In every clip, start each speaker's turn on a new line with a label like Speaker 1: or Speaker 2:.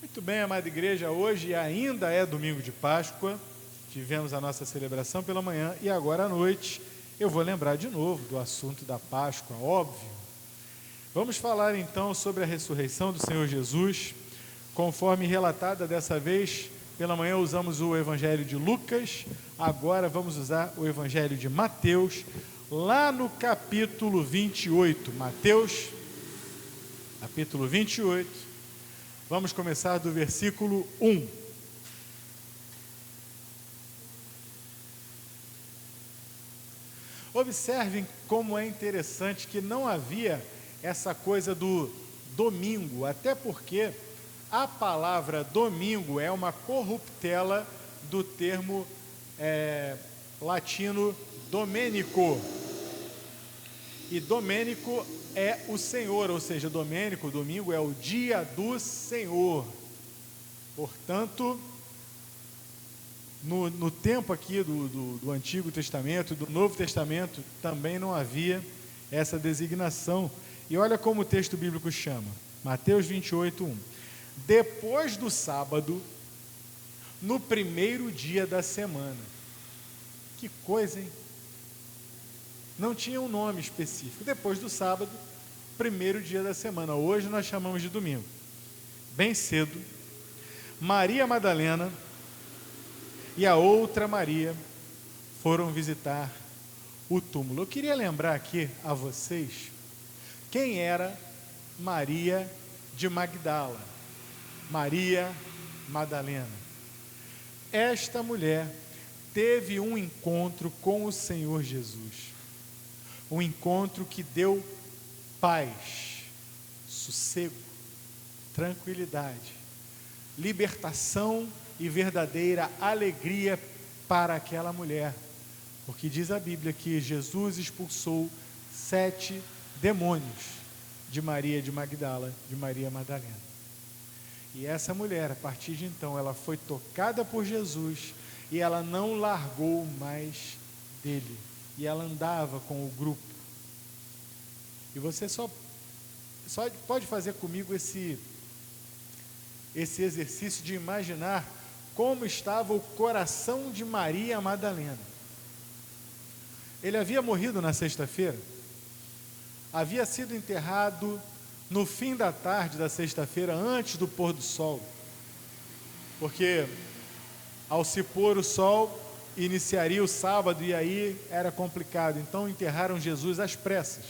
Speaker 1: Muito bem, amada igreja, hoje ainda é domingo de Páscoa, tivemos a nossa celebração pela manhã e agora à noite eu vou lembrar de novo do assunto da Páscoa, óbvio. Vamos falar então sobre a ressurreição do Senhor Jesus, conforme relatada dessa vez, pela manhã usamos o Evangelho de Lucas, agora vamos usar o Evangelho de Mateus, lá no capítulo 28, Mateus, capítulo 28, vamos começar do versículo 1. Observem como é interessante que não havia essa coisa do domingo, até porque a palavra domingo é uma corruptela do termo latino domenico. E domênico é o Senhor, ou seja, domingo é o dia do Senhor. Portanto, no tempo aqui do Antigo Testamento, do Novo Testamento, também não havia essa designação. E olha como o texto bíblico chama, Mateus 28, 1. Depois do sábado, no primeiro dia da semana. Que coisa, hein? Não tinha um nome específico. Depois do sábado, primeiro dia da semana. Hoje nós chamamos de domingo. Bem cedo, Maria Madalena e a outra Maria foram visitar o túmulo. Eu queria lembrar aqui a vocês quem era Maria de Magdala. Maria Madalena. Esta mulher teve um encontro com o Senhor Jesus. Um encontro que deu paz, sossego, tranquilidade, libertação e verdadeira alegria para aquela mulher. Porque diz a Bíblia que Jesus expulsou 7 demônios de Maria de Magdala, de Maria Madalena. E essa mulher, a partir de então, ela foi tocada por Jesus e ela não largou mais dele. E ela andava com o grupo. E você só pode fazer comigo esse exercício de imaginar como estava o coração de Maria Madalena. Ele havia morrido na sexta-feira, havia sido enterrado no fim da tarde da sexta-feira, antes do pôr do sol, porque ao se pôr o sol, iniciaria o sábado e aí era complicado, então enterraram Jesus às pressas.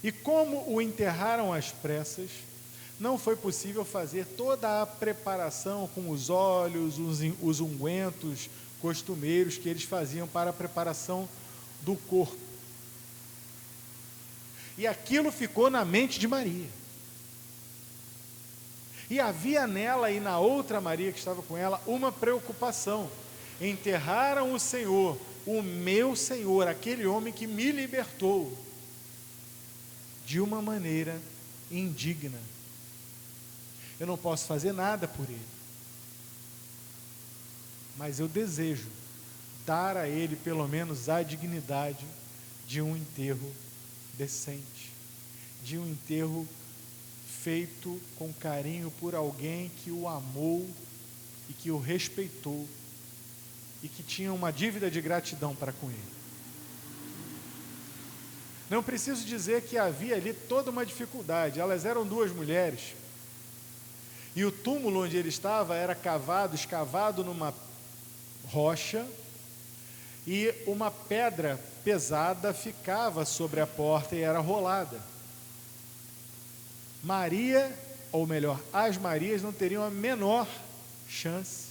Speaker 1: E como o enterraram às pressas, não foi possível fazer toda a preparação com os óleos, os ungüentos costumeiros que eles faziam para a preparação do corpo. E aquilo ficou na mente de Maria. E havia nela e na outra Maria que estava com ela uma preocupação. Enterraram o Senhor, o meu Senhor, aquele homem que me libertou, de uma maneira indigna. Eu não posso fazer nada por ele, mas eu desejo dar a ele pelo menos a dignidade de um enterro decente, de um enterro feito com carinho por alguém que o amou e que o respeitou e que tinha uma dívida de gratidão para com ele. Não preciso dizer que havia ali toda uma dificuldade. Elas eram 2 mulheres e o túmulo onde ele estava era escavado numa rocha, e uma pedra pesada ficava sobre a porta e era rolada. Maria, ou melhor, as Marias não teriam a menor chance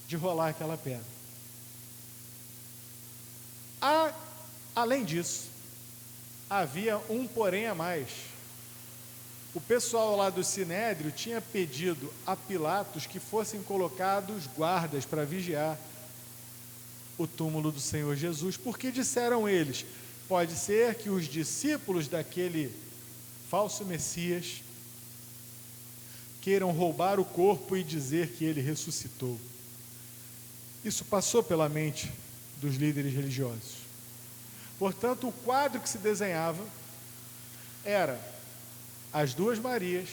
Speaker 1: de rolar aquela pedra. Além disso, havia um porém a mais. O pessoal lá do Sinédrio tinha pedido a Pilatos que fossem colocados guardas para vigiar o túmulo do Senhor Jesus, porque disseram eles, pode ser que os discípulos daquele falso Messias queiram roubar o corpo e dizer que ele ressuscitou. Isso passou pela mente dos líderes religiosos. Portanto, o quadro que se desenhava era as 2 Marias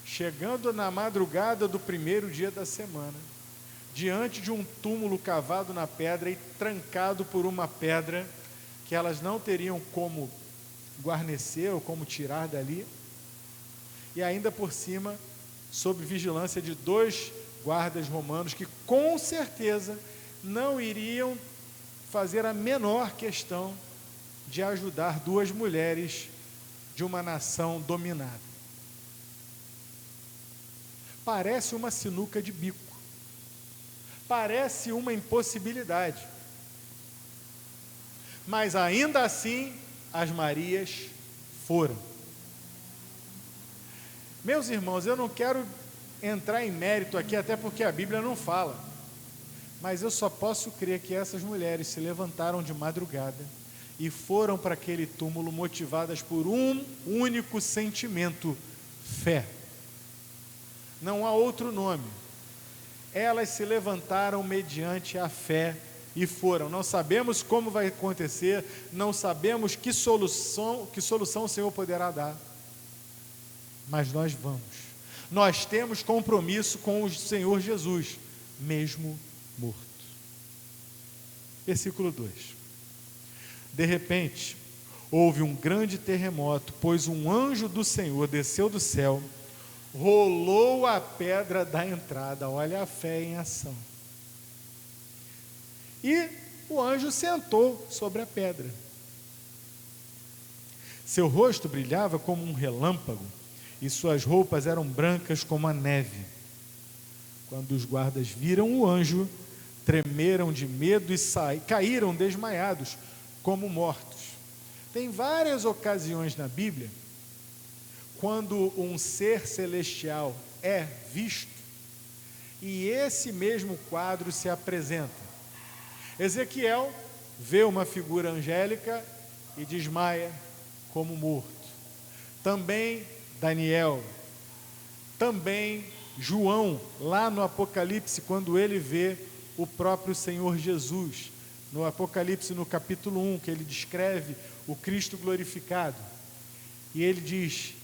Speaker 1: chegando na madrugada do primeiro dia da semana, diante de um túmulo cavado na pedra e trancado por uma pedra que elas não teriam como guarnecer ou como tirar dali, e ainda por cima, sob vigilância de 2 guardas romanos que com certeza não iriam fazer a menor questão de ajudar 2 mulheres de uma nação dominada. Parece uma sinuca de bico, parece uma impossibilidade, mas ainda assim as Marias foram. Meus irmãos, eu não quero entrar em mérito aqui, até porque a Bíblia não fala, mas eu só posso crer que essas mulheres se levantaram de madrugada e foram para aquele túmulo motivadas por um único sentimento: fé. Não há outro nome. Elas se levantaram mediante a fé e foram. Não sabemos como vai acontecer, não sabemos que solução o Senhor poderá dar, mas nós vamos. Nós temos compromisso com o Senhor Jesus, mesmo morto. Versículo 2. De repente, houve um grande terremoto, pois um anjo do Senhor desceu do céu, rolou a pedra da entrada. Olha a fé em ação. E o anjo sentou sobre a pedra. Seu rosto brilhava como um relâmpago, e suas roupas eram brancas como a neve. Quando os guardas viram o anjo, tremeram de medo e caíram desmaiados, como mortos. Tem várias ocasiões na Bíblia, quando um ser celestial é visto, e esse mesmo quadro se apresenta. Ezequiel vê uma figura angélica e desmaia como morto. Também Daniel, também João, lá no Apocalipse, quando ele vê o próprio Senhor Jesus, no Apocalipse, no capítulo 1, que ele descreve o Cristo glorificado, e ele diz: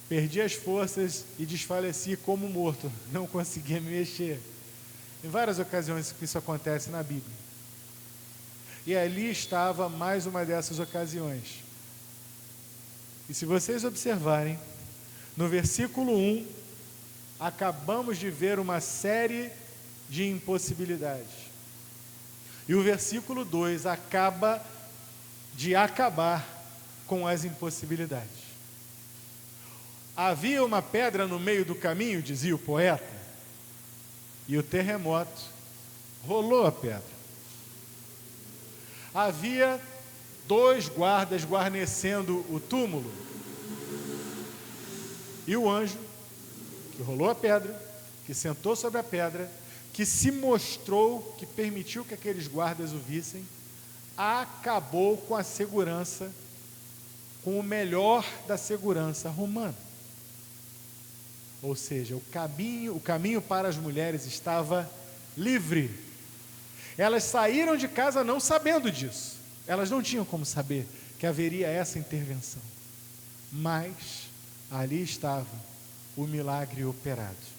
Speaker 1: perdi as forças e desfaleci como morto, não conseguia me mexer. Em várias ocasiões que isso acontece na Bíblia. E ali estava mais uma dessas ocasiões. E se vocês observarem, no versículo 1, acabamos de ver uma série de impossibilidades. E o versículo 2 acaba de acabar com as impossibilidades. Havia uma pedra no meio do caminho, dizia o poeta, e o terremoto rolou a pedra. Havia 2 guardas guarnecendo o túmulo, e o anjo, que rolou a pedra, que sentou sobre a pedra, que se mostrou, que permitiu que aqueles guardas o vissem, acabou com a segurança, com o melhor da segurança romana. Ou seja, o caminho para as mulheres estava livre. Elas saíram de casa não sabendo disso. Elas não tinham como saber que haveria essa intervenção. Mas ali estava o milagre operado.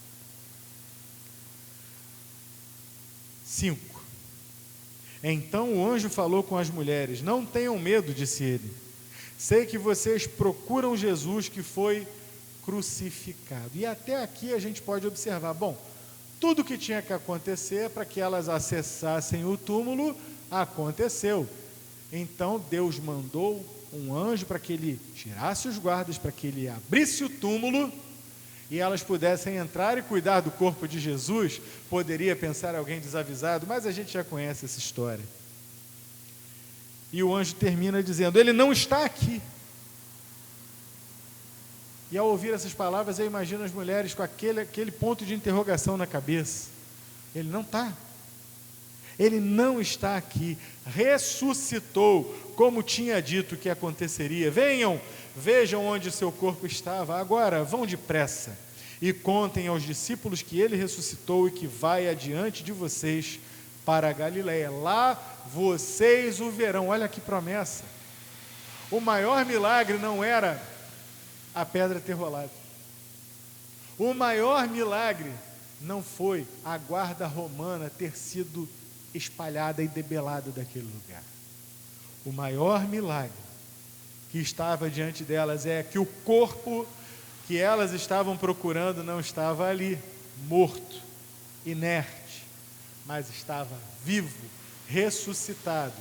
Speaker 1: 5. Então o anjo falou com as mulheres: não tenham medo, disse ele. Sei que vocês procuram Jesus que foi crucificado. E até aqui a gente pode observar, bom, tudo que tinha que acontecer para que elas acessassem o túmulo, aconteceu. Então Deus mandou um anjo para que ele tirasse os guardas, para que ele abrisse o túmulo e elas pudessem entrar e cuidar do corpo de Jesus. Poderia pensar alguém desavisado, mas a gente já conhece essa história. E o anjo termina dizendo: ele não está aqui. E ao ouvir essas palavras, eu imagino as mulheres com aquele ponto de interrogação na cabeça. Ele não está. Ele não está aqui. Ressuscitou, como tinha dito que aconteceria. Venham, vejam onde seu corpo estava. Agora, vão depressa e contem aos discípulos que ele ressuscitou e que vai adiante de vocês para a Galileia. Lá vocês o verão. Olha que promessa. O maior milagre não era a pedra ter rolado. O maior milagre não foi a guarda romana ter sido espalhada e debelada daquele lugar. O maior milagre que estava diante delas é que o corpo que elas estavam procurando não estava ali, morto, inerte, mas estava vivo, ressuscitado.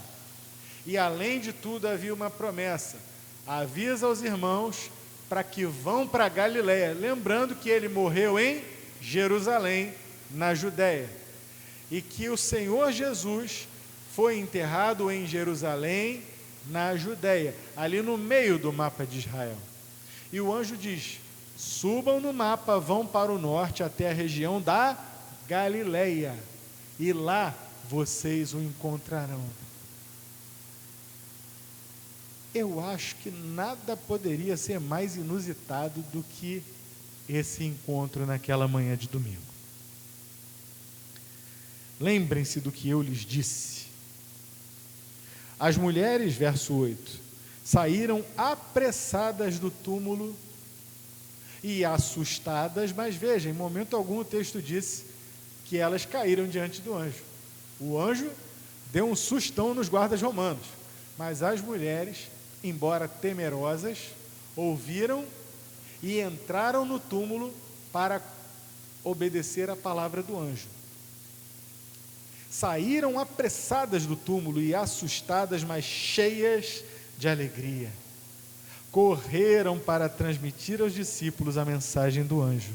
Speaker 1: E além de tudo havia uma promessa: avisa aos irmãos para que vão para Galiléia, lembrando que ele morreu em Jerusalém, na Judéia, e que o Senhor Jesus foi enterrado em Jerusalém, na Judéia, ali no meio do mapa de Israel. E o anjo diz: subam no mapa, vão para o norte até a região da Galiléia, e lá vocês o encontrarão. Eu acho que nada poderia ser mais inusitado do que esse encontro naquela manhã de domingo. Lembrem-se do que eu lhes disse. As mulheres, verso 8, saíram apressadas do túmulo e assustadas, mas veja, em momento algum o texto disse que elas caíram diante do anjo. O anjo deu um sustão nos guardas romanos, mas as mulheres, embora temerosas, ouviram e entraram no túmulo para obedecer a palavra do anjo. Saíram apressadas do túmulo e assustadas, mas cheias de alegria. Correram para transmitir aos discípulos a mensagem do anjo.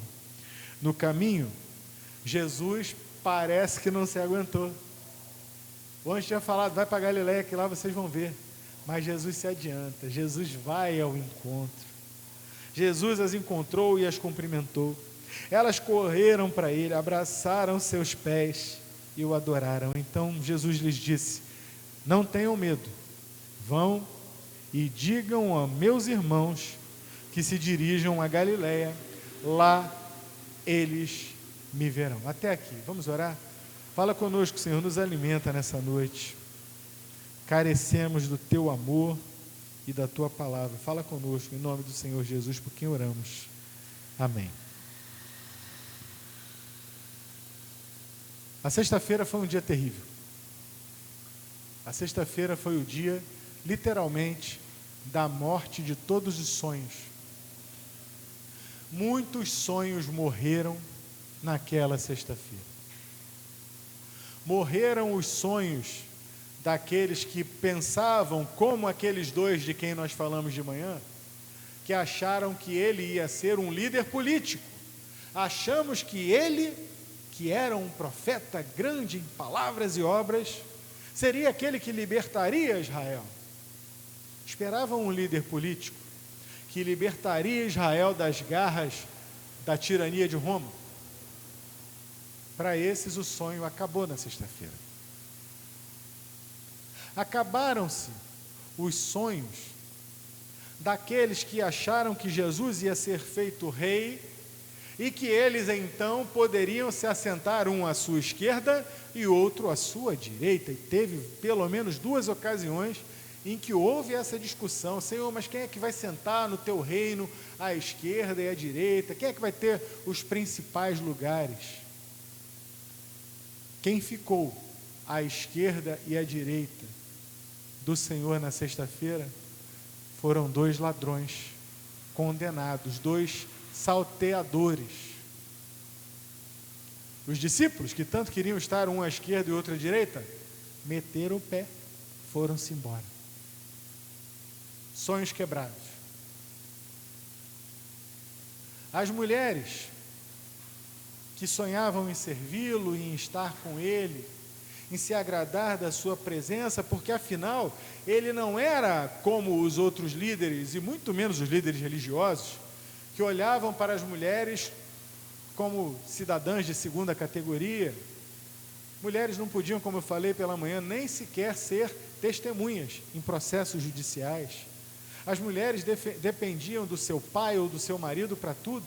Speaker 1: No caminho, Jesus parece que não se aguentou. O anjo tinha falado: vai para Galiléia que lá vocês vão ver. Mas Jesus se adianta, Jesus vai ao encontro. Jesus as encontrou e as cumprimentou. Elas correram para ele, abraçaram seus pés e o adoraram. Então Jesus lhes disse: não tenham medo, vão e digam a meus irmãos que se dirijam a Galiléia, lá eles me verão. Até aqui, vamos orar? Fala conosco, Senhor, nos alimenta nessa noite. Carecemos do teu amor e da tua palavra. Fala conosco, em nome do Senhor Jesus, por quem oramos. Amém. A sexta-feira foi um dia terrível. A sexta-feira foi o dia, literalmente, da morte de todos os sonhos. Muitos sonhos morreram naquela sexta-feira. Morreram os sonhos daqueles que pensavam como aqueles dois de quem nós falamos de manhã, que acharam que ele ia ser um líder político. Achamos que ele, que era um profeta grande em palavras e obras, seria aquele que libertaria Israel. Esperavam um líder político que libertaria Israel das garras da tirania de Roma. Para esses o sonho acabou na sexta-feira. Acabaram-se os sonhos daqueles que acharam que Jesus ia ser feito rei e que eles então poderiam se assentar, um à sua esquerda e outro à sua direita. E teve pelo menos 2 ocasiões em que houve essa discussão: Senhor, mas quem é que vai sentar no teu reino à esquerda e à direita? Quem é que vai ter os principais lugares? Quem ficou à esquerda e à direita do Senhor na sexta-feira foram 2 ladrões condenados, 2 salteadores. Os discípulos, que tanto queriam estar um à esquerda e outro à direita, meteram o pé, foram-se embora. Sonhos quebrados. As mulheres que sonhavam em servi-lo, em estar com ele, em se agradar da sua presença, porque afinal ele não era como os outros líderes, e muito menos os líderes religiosos, que olhavam para as mulheres como cidadãs de segunda categoria. Mulheres não podiam, como eu falei pela manhã, nem sequer ser testemunhas em processos judiciais. As mulheres dependiam do seu pai ou do seu marido para tudo.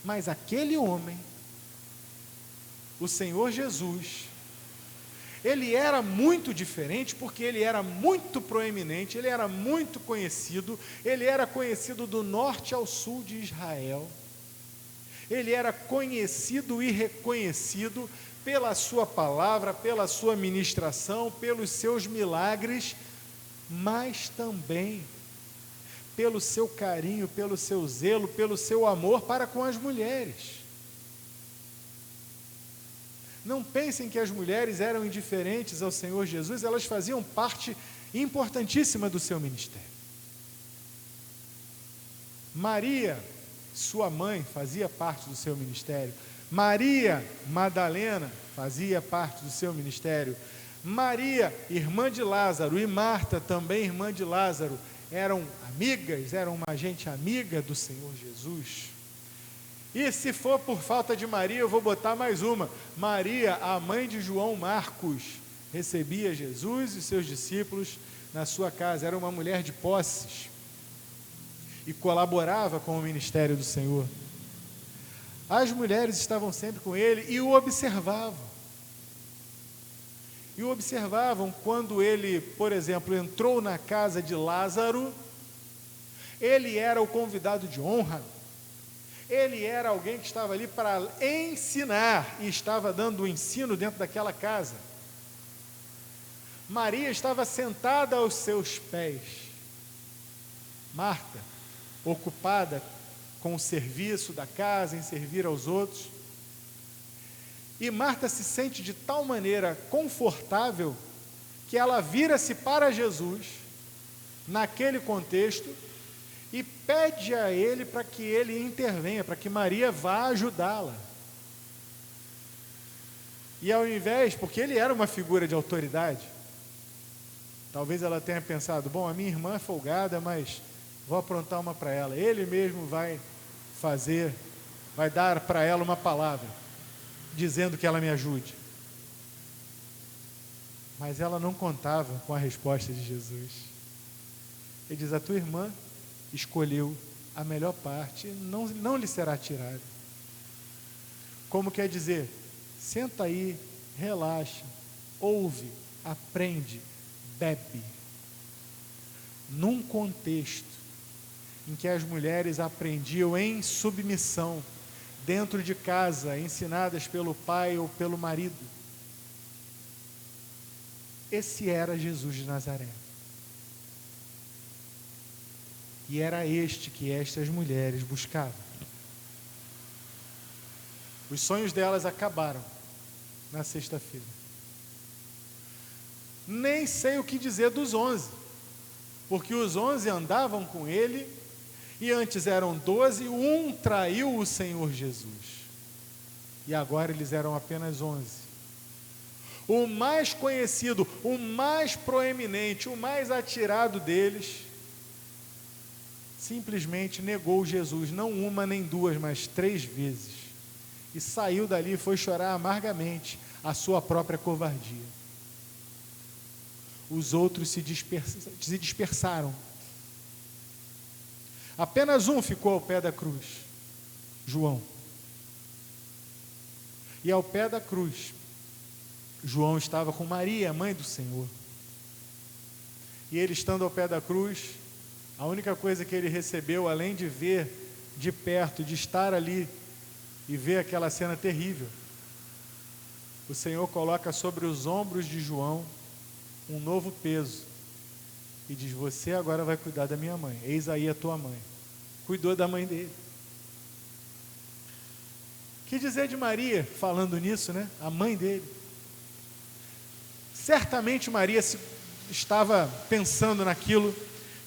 Speaker 1: Mas aquele homem, o Senhor Jesus, ele era muito diferente, porque ele era muito proeminente, ele era muito conhecido, ele era conhecido do norte ao sul de Israel. Ele era conhecido e reconhecido pela sua palavra, pela sua ministração, pelos seus milagres, mas também pelo seu carinho, pelo seu zelo, pelo seu amor para com as mulheres. Não pensem que as mulheres eram indiferentes ao Senhor Jesus, elas faziam parte importantíssima do seu ministério. Maria, sua mãe, fazia parte do seu ministério. Maria Madalena fazia parte do seu ministério. Maria, irmã de Lázaro, e Marta, também irmã de Lázaro, eram amigas, eram uma gente amiga do Senhor Jesus. E se for por falta de Maria, eu vou botar mais uma. Maria, a mãe de João Marcos, recebia Jesus e seus discípulos na sua casa. Era uma mulher de posses e colaborava com o ministério do Senhor. As mulheres estavam sempre com ele e o observavam. E o observavam quando ele, por exemplo, entrou na casa de Lázaro. Ele era o convidado de honra. Ele era alguém que estava ali para ensinar e estava dando o ensino dentro daquela casa. Maria estava sentada aos seus pés. Marta, ocupada com o serviço da casa, em servir aos outros. E Marta se sente de tal maneira confortável que ela vira-se para Jesus, naquele contexto, e pede a ele para que ele intervenha, para que Maria vá ajudá-la. E ao invés, porque ele era uma figura de autoridade, talvez ela tenha pensado, bom, a minha irmã é folgada, mas vou aprontar uma para ela. Ele mesmo vai fazer, vai dar para ela uma palavra, dizendo que ela me ajude. Mas ela não contava com a resposta de Jesus. Ele diz, a tua irmã escolheu a melhor parte, não lhe será tirada. Como quer dizer, senta aí, relaxa, ouve, aprende, bebe. Num contexto em que as mulheres aprendiam em submissão, dentro de casa, ensinadas pelo pai ou pelo marido. Esse era Jesus de Nazaré. E era este que estas mulheres buscavam. Os sonhos delas acabaram na sexta-feira. Nem sei o que dizer dos 11, porque os 11 andavam com ele, e antes eram 12, um traiu o Senhor Jesus, e agora eles eram apenas 11. O mais conhecido, o mais proeminente, o mais atirado deles, simplesmente negou Jesus, não uma nem duas, mas 3 vezes, e saiu dali e foi chorar amargamente a sua própria covardia. Os outros se dispersaram. Apenas um ficou ao pé da cruz, João. E ao pé da cruz, João estava com Maria, a mãe do Senhor. E ele, estando ao pé da cruz, a única coisa que ele recebeu, além de ver de perto, de estar ali e ver aquela cena terrível, o Senhor coloca sobre os ombros de João um novo peso e diz, você agora vai cuidar da minha mãe, eis aí a tua mãe. Cuidou da mãe dele. Que dizer de Maria, falando nisso, né? A mãe dele. Certamente Maria estava pensando naquilo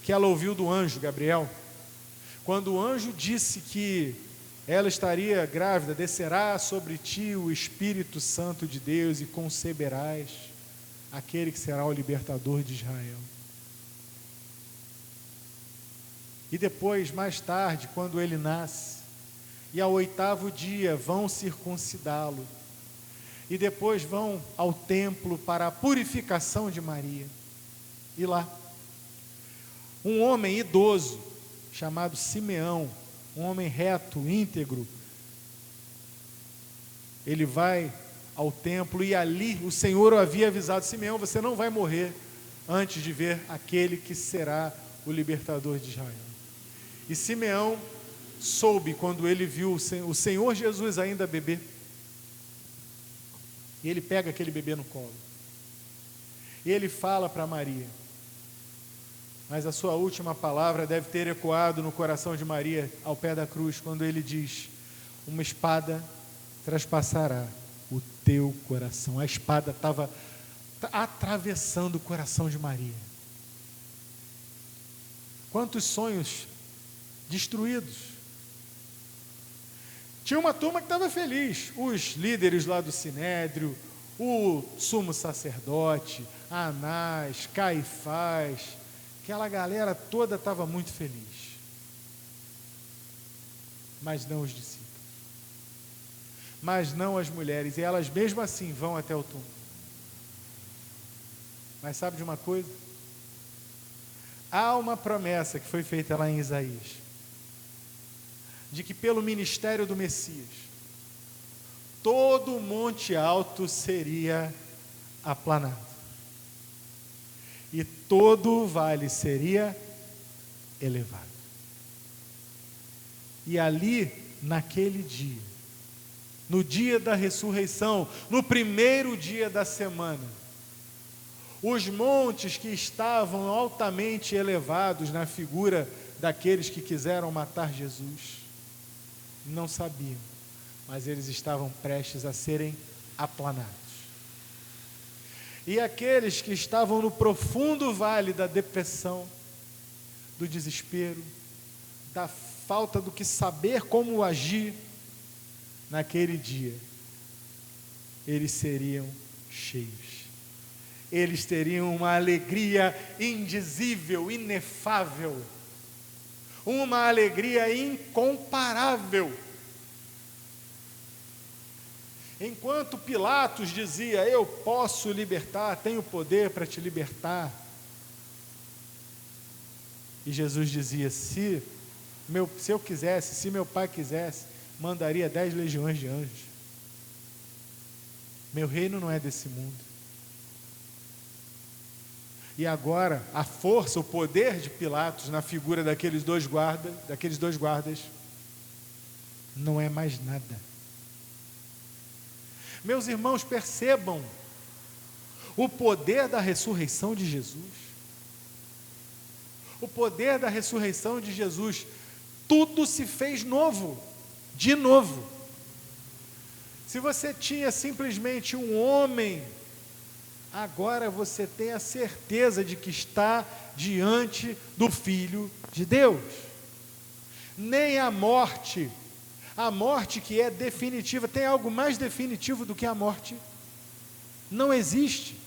Speaker 1: que ela ouviu do anjo Gabriel, quando o anjo disse que ela estaria grávida, descerá sobre ti o Espírito Santo de Deus e conceberás aquele que será o libertador de Israel. E depois, mais tarde, quando ele nasce, e ao 8º dia vão circuncidá-lo, e depois vão ao templo para a purificação de Maria, e lá, um homem idoso, chamado Simeão, um homem reto, íntegro, ele vai ao templo, e ali o Senhor o havia avisado, Simeão, você não vai morrer antes de ver aquele que será o libertador de Israel. E Simeão soube quando ele viu o Senhor Jesus ainda bebê. E ele pega aquele bebê no colo. E ele fala para Maria. Mas a sua última palavra deve ter ecoado no coração de Maria ao pé da cruz, quando ele diz: uma espada traspassará o teu coração. A espada estava atravessando o coração de Maria. Quantos sonhos destruídos. Tinha uma turma que estava feliz, os líderes lá do Sinédrio, o sumo sacerdote, Anás, Caifás, aquela galera toda estava muito feliz. Mas não os discípulos. Mas não as mulheres, e elas mesmo assim vão até o túmulo. Mas sabe de uma coisa? Há uma promessa que foi feita lá em Isaías, de que pelo ministério do Messias, todo o monte alto seria aplanado, e todo o vale seria elevado. E ali, naquele dia, no dia da ressurreição, no primeiro dia da semana, os montes que estavam altamente elevados na figura daqueles que quiseram matar Jesus, não sabiam, mas eles estavam prestes a serem aplanados. E aqueles que estavam no profundo vale da depressão, do desespero, da falta do que saber como agir, naquele dia, eles seriam cheios. Eles teriam uma alegria indizível, inefável, uma alegria incomparável. Enquanto Pilatos dizia: eu posso libertar, tenho poder para te libertar, e Jesus dizia: se eu quisesse, se meu Pai quisesse, mandaria 10 legiões de anjos. Meu reino não é desse mundo. E agora, a força, o poder de Pilatos na figura daqueles dois guardas, não é mais nada. Meus irmãos, percebam o poder da ressurreição de Jesus. O poder da ressurreição de Jesus. Tudo se fez novo, de novo. Se você tinha simplesmente um homem, agora você tem a certeza de que está diante do Filho de Deus. Nem a morte que é definitiva, tem algo mais definitivo do que a morte? Não existe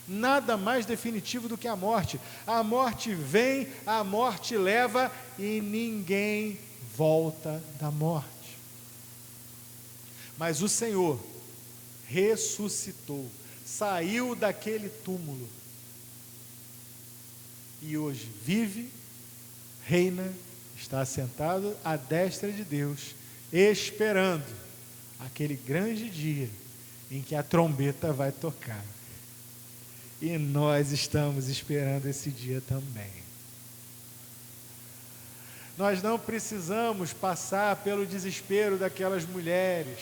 Speaker 1: nada mais definitivo do que a morte. A morte vem, a morte leva, e ninguém volta da morte. Mas o Senhor ressuscitou, saiu daquele túmulo e hoje vive, reina, está assentado à destra de Deus, esperando aquele grande dia em que a trombeta vai tocar. E nós estamos esperando esse dia também. Nós não precisamos passar pelo desespero daquelas mulheres,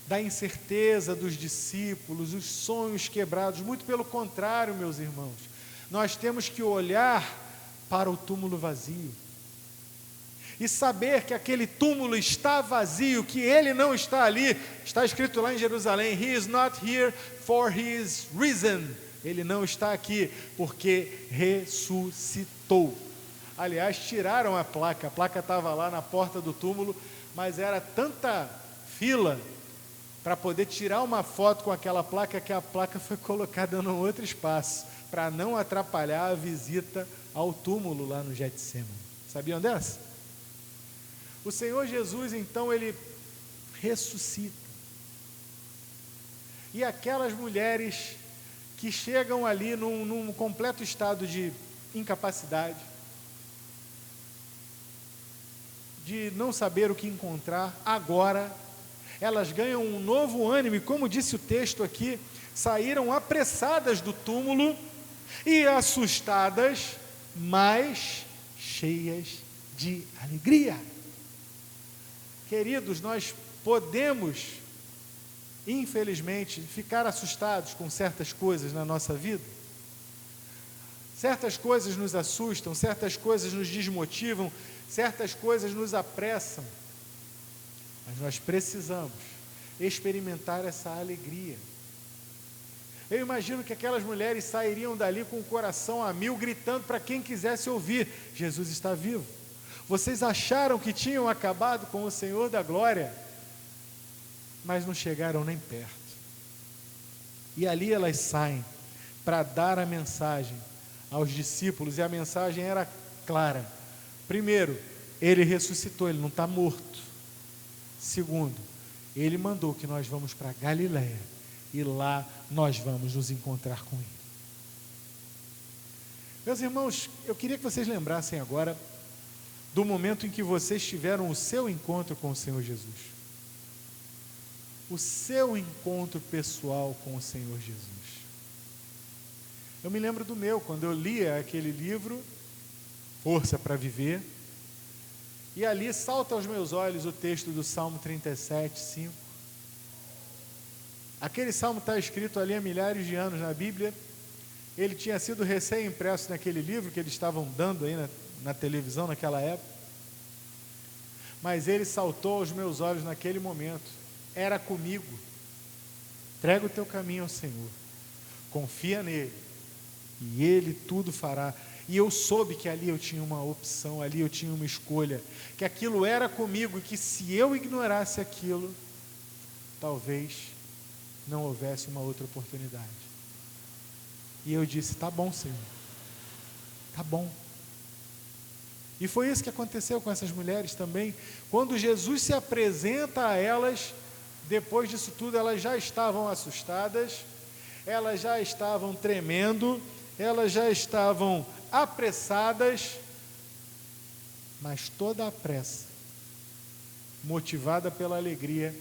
Speaker 1: da incerteza dos discípulos, os sonhos quebrados. Muito pelo contrário, meus irmãos, nós temos que olhar para o túmulo vazio e saber que aquele túmulo está vazio, que ele não está ali. Está escrito lá em Jerusalém: He is not here, for he is risen. Ele não está aqui porque ressuscitou. Aliás, tiraram a placa estava lá na porta do túmulo, mas era tanta fila para poder tirar uma foto com aquela placa, que a placa foi colocada num outro espaço, para não atrapalhar a visita ao túmulo lá no Getsemane. Sabiam dessa? O Senhor Jesus, então, ele ressuscita. E aquelas mulheres que chegam ali num completo estado de incapacidade, de não saber o que encontrar, agora elas ganham um novo ânimo, e como disse o texto aqui, saíram apressadas do túmulo e assustadas, mas cheias de alegria. Queridos, nós podemos, infelizmente, ficar assustados com certas coisas na nossa vida. Certas coisas nos assustam, certas coisas nos desmotivam, certas coisas nos apressam. Mas nós precisamos experimentar essa alegria. Eu imagino que aquelas mulheres sairiam dali com o coração a mil, gritando para quem quisesse ouvir: Jesus está vivo. Vocês acharam que tinham acabado com o Senhor da glória, mas não chegaram nem perto. E ali elas saem para dar a mensagem aos discípulos, e a mensagem era clara. Primeiro, ele ressuscitou, ele não está morto. Segundo, ele mandou que nós vamos para Galiléia, e lá nós vamos nos encontrar com ele. Meus irmãos, eu queria que vocês lembrassem agora do momento em que vocês tiveram o seu encontro com o Senhor Jesus. O seu encontro pessoal com o Senhor Jesus. Eu me lembro do meu, quando eu lia aquele livro, Força para Viver, e ali salta aos meus olhos o texto do Salmo 37, 5. Aquele salmo está escrito ali há milhares de anos na Bíblia. Ele tinha sido recém-impresso naquele livro que eles estavam dando aí na televisão naquela época. Mas ele saltou aos meus olhos naquele momento. Era comigo. Entrega o teu caminho ao Senhor. Confia nele. E ele tudo fará. E eu soube que ali eu tinha uma opção, ali eu tinha uma escolha, que aquilo era comigo, e que se eu ignorasse aquilo, talvez não houvesse uma outra oportunidade. E eu disse: tá bom, Senhor, tá bom. E foi isso que aconteceu com essas mulheres também. Quando Jesus se apresenta a elas, depois disso tudo, elas já estavam assustadas, elas já estavam tremendo, elas já estavam apressadas, mas toda a pressa, motivada pela alegria,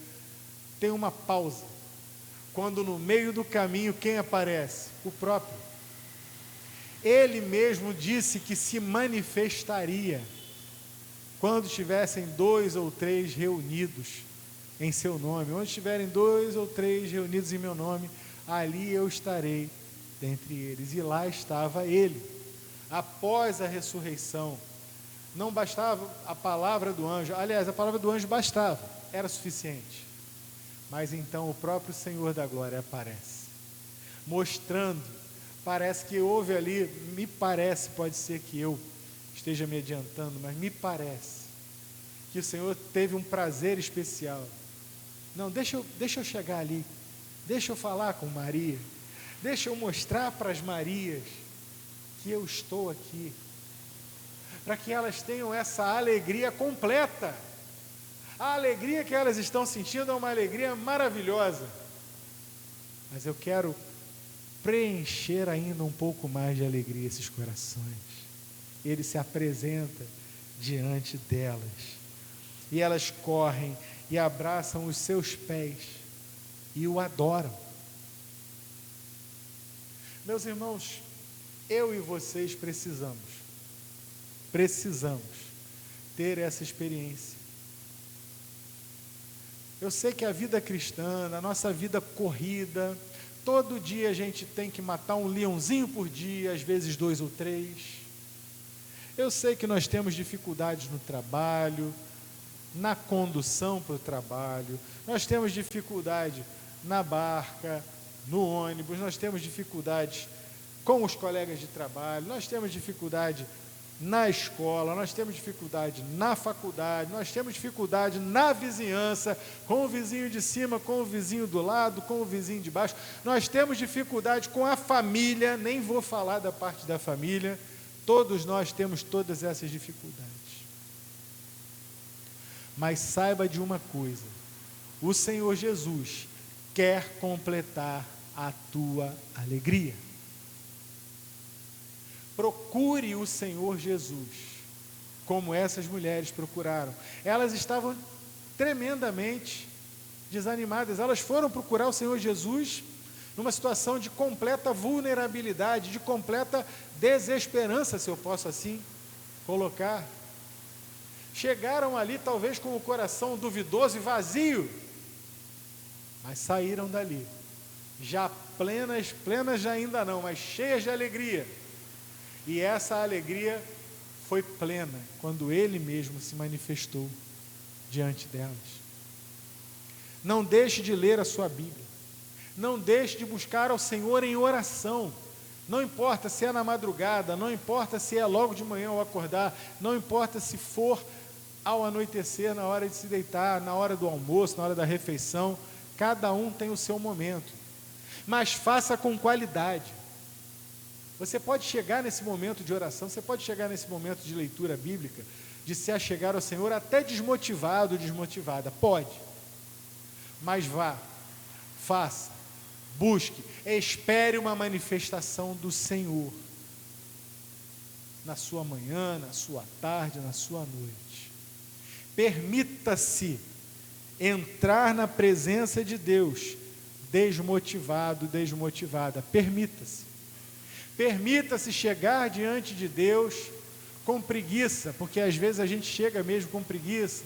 Speaker 1: tem uma pausa, quando no meio do caminho quem aparece? O próprio. Ele mesmo disse que se manifestaria quando estivessem 2 ou 3 reunidos em seu nome. Onde estiverem 2 ou 3 reunidos em meu nome, ali eu estarei dentre eles. E lá estava ele. Após a ressurreição, não bastava a palavra do anjo, aliás, a palavra do anjo bastava, era suficiente. Mas então o próprio Senhor da glória aparece, mostrando, parece que houve ali, me parece, pode ser que eu esteja me adiantando, mas me parece que o Senhor teve um prazer especial. Não, deixa eu chegar ali, deixa eu falar com Maria, deixa eu mostrar para as Marias que eu estou aqui, para que elas tenham essa alegria completa. A alegria que elas estão sentindo é uma alegria maravilhosa, mas eu quero preencher ainda um pouco mais de alegria esses corações. Ele se apresenta diante delas, e elas correm e abraçam os seus pés e o adoram. Meus irmãos, eu e vocês precisamos ter essa experiência. Eu sei que a vida cristã, a nossa vida corrida, todo dia a gente tem que matar um leãozinho por dia, às vezes 2 ou 3. Eu sei que nós temos dificuldades no trabalho, na condução para o trabalho, nós temos dificuldade na barca, no ônibus, nós temos dificuldades com os colegas de trabalho, nós temos dificuldade na escola, nós temos dificuldade na faculdade, nós temos dificuldade na vizinhança, com o vizinho de cima, com o vizinho do lado, com o vizinho de baixo, nós temos dificuldade com a família, nem vou falar da parte da família, todos nós temos todas essas dificuldades. Mas saiba de uma coisa, o Senhor Jesus quer completar a tua alegria. Procure o Senhor Jesus, como essas mulheres procuraram. Elas estavam tremendamente desanimadas, elas foram procurar o Senhor Jesus numa situação de completa vulnerabilidade, de completa desesperança, se eu posso assim colocar. chegaram ali talvez com o coração duvidoso e vazio, mas saíram dali, já plenas já ainda não, mas cheias de alegria, e essa alegria foi plena, quando Ele mesmo se manifestou diante delas. Não deixe de ler a sua Bíblia, não deixe de buscar ao Senhor em oração, não importa se é na madrugada, não importa se é logo de manhã ao acordar, não importa se for ao anoitecer, na hora de se deitar, na hora do almoço, na hora da refeição, cada um tem o seu momento, mas faça com qualidade. Você pode chegar nesse momento de oração, você pode chegar nesse momento de leitura bíblica, de se achegar ao Senhor até desmotivado, desmotivada, pode, mas vá, faça, busque, espere uma manifestação do Senhor, na sua manhã, na sua tarde, na sua noite. Permita-se entrar na presença de Deus, desmotivado, desmotivada, permita-se chegar diante de Deus com preguiça, porque às vezes a gente chega mesmo com preguiça,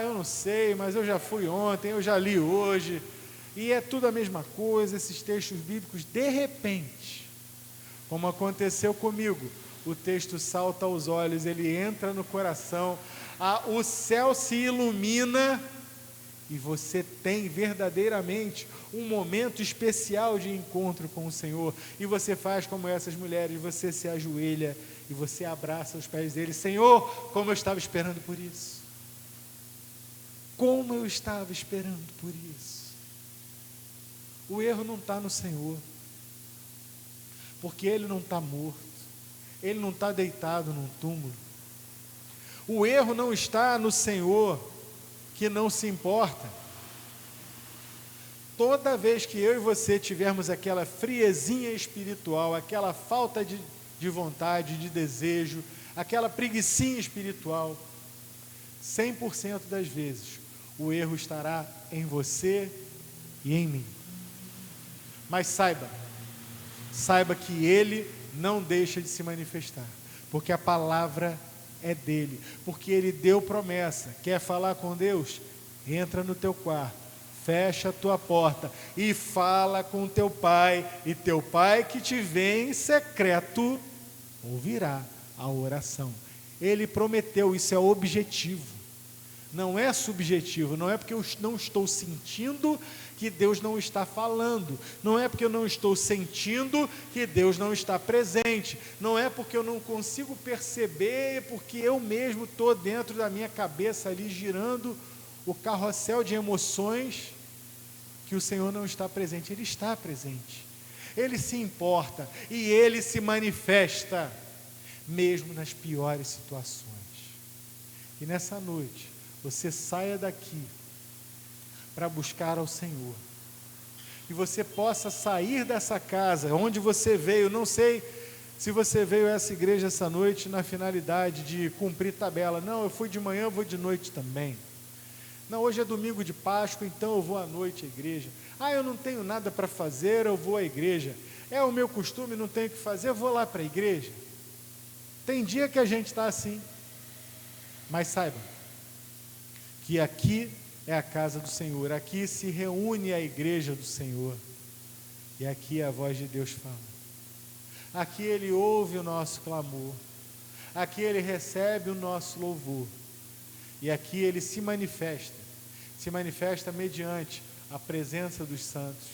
Speaker 1: eu não sei, mas eu já fui ontem, eu já li hoje, e é tudo a mesma coisa, esses textos bíblicos, de repente, como aconteceu comigo, o texto salta aos olhos, ele entra no coração, o céu se ilumina, e você tem verdadeiramente um momento especial de encontro com o Senhor, e você faz como essas mulheres, você se ajoelha, e você abraça os pés dele. Senhor, como eu estava esperando por isso, como eu estava esperando por isso. O erro não está no Senhor, porque Ele não está morto, Ele não está deitado num túmulo. O erro não está no Senhor, que não se importa. Toda vez que eu e você tivermos aquela friezinha espiritual, aquela falta de vontade, de desejo, aquela preguicinha espiritual, 100% das vezes, o erro estará em você e em mim. Mas saiba que Ele não deixa de se manifestar, porque a palavra é dele, porque Ele deu promessa. Quer falar com Deus? Entra no teu quarto, fecha a tua porta e fala com teu pai, e teu pai que te vê em secreto ouvirá a oração. Ele prometeu, isso é objetivo, não é subjetivo, não é porque eu não estou sentindo que Deus não está falando, não é porque eu não estou sentindo que Deus não está presente, não é porque eu não consigo perceber, porque eu mesmo estou dentro da minha cabeça ali girando o carrossel de emoções, que o Senhor não está presente. Ele está presente, Ele se importa e Ele se manifesta, mesmo nas piores situações. E nessa noite, você saia daqui para buscar ao Senhor, e você possa sair dessa casa, onde você veio. Não sei se você veio a essa igreja essa noite na finalidade de cumprir tabela. Não, eu fui de manhã, eu vou de noite também. Não, hoje é domingo de Páscoa, então eu vou à noite à igreja. Eu não tenho nada para fazer, eu vou à igreja. É o meu costume, não tenho o que fazer, eu vou lá para a igreja. Tem dia que a gente está assim, mas saiba que aqui é a casa do Senhor, aqui se reúne a igreja do Senhor, e aqui a voz de Deus fala, aqui Ele ouve o nosso clamor, aqui Ele recebe o nosso louvor, e aqui Ele se manifesta mediante a presença dos santos,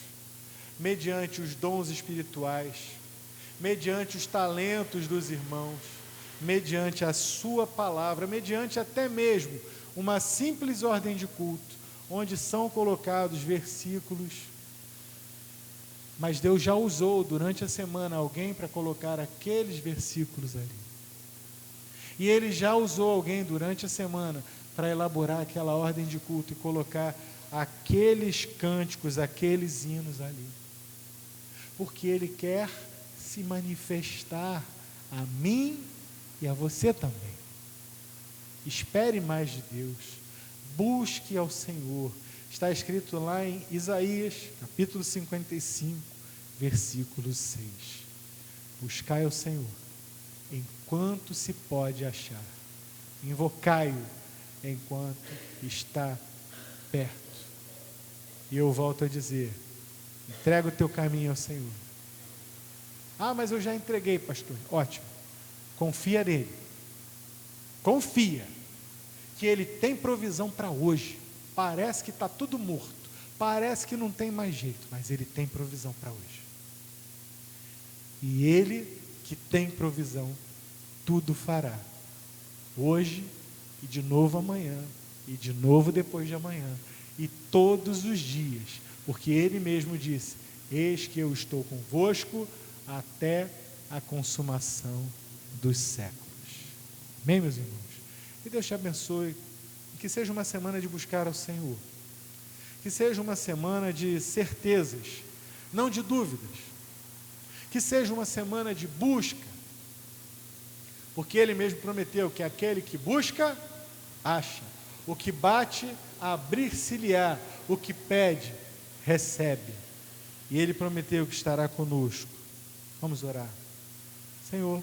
Speaker 1: mediante os dons espirituais, mediante os talentos dos irmãos, mediante a sua palavra, mediante até mesmo uma simples ordem de culto, onde são colocados versículos, mas Deus já usou durante a semana alguém para colocar aqueles versículos ali, e Ele já usou alguém durante a semana para elaborar aquela ordem de culto e colocar aqueles cânticos, aqueles hinos ali, porque Ele quer se manifestar a mim e a você também. Espere mais de Deus, busque ao Senhor. Está escrito lá em Isaías, capítulo 55, versículo 6. Buscai ao Senhor, enquanto se pode achar, invocai-o enquanto está perto. E eu volto a dizer, entrega o teu caminho ao Senhor. Ah, mas eu já entreguei, pastor. Ótimo, confia nele, confia, que ele tem provisão para hoje. Parece que está tudo morto, parece que não tem mais jeito, mas ele tem provisão para hoje. E ele que tem provisão, tudo fará, hoje e de novo amanhã, e de novo depois de amanhã, e todos os dias, porque ele mesmo disse, eis que eu estou convosco até a consumação dos séculos. Amém, meus irmãos? Que Deus te abençoe, que seja uma semana de buscar ao Senhor, que seja uma semana de certezas, não de dúvidas, que seja uma semana de busca, porque Ele mesmo prometeu que aquele que busca, acha, o que bate, abrir-se-lhe-á, o que pede, recebe, e Ele prometeu que estará conosco. Vamos orar. Senhor,